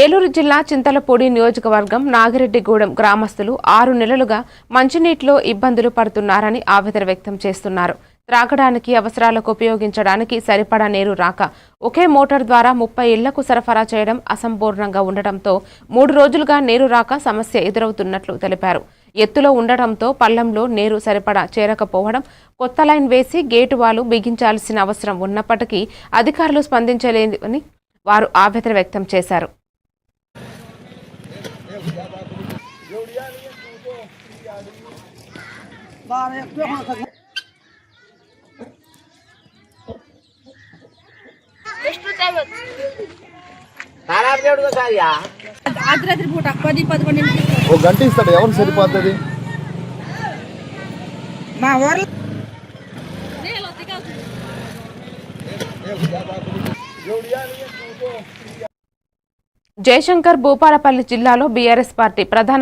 ఏలూరు జిల్లా చింతలపూడి నియోజకవర్గం నాగిరెడ్డిగూడెం గ్రామస్తులు 6 నెలలుగా మంచినీటిలో ఇబ్బందులు పడుతున్నారని ఆవేదన వ్యక్తం చేస్తున్నారు. త్రాగడానికి, అవసరాలకు ఉపయోగించడానికి సరిపడా నీరు రాక ఒకే మోటార్ ద్వారా 30 ఇళ్లకు సరఫరా చేయడం అసంపూర్ణంగా ఉండటంతో 3 రోజులుగా నీరు రాక సమస్య ఎదురవుతున్నట్లు తెలిపారు. ఎత్తులో ఉండటంతో పల్లంలో నీరు సరిపడా చేరకపోవడం, కొత్త లైన్ వేసి గేటు వాలు బిగించాల్సిన అవసరం ఉన్నప్పటికీ అధికారులు స్పందించలేదని వారు ఆవేదన వ్యక్తం చేశారు. ఓ గంట ఇస్తాడు, ఎవరు సరిపోతుంది? మా ఊర్లో జయశంకర్ భూపాలపల్లి జిల్లాలో బీఆర్ఎస్ పార్టీ ప్రధాన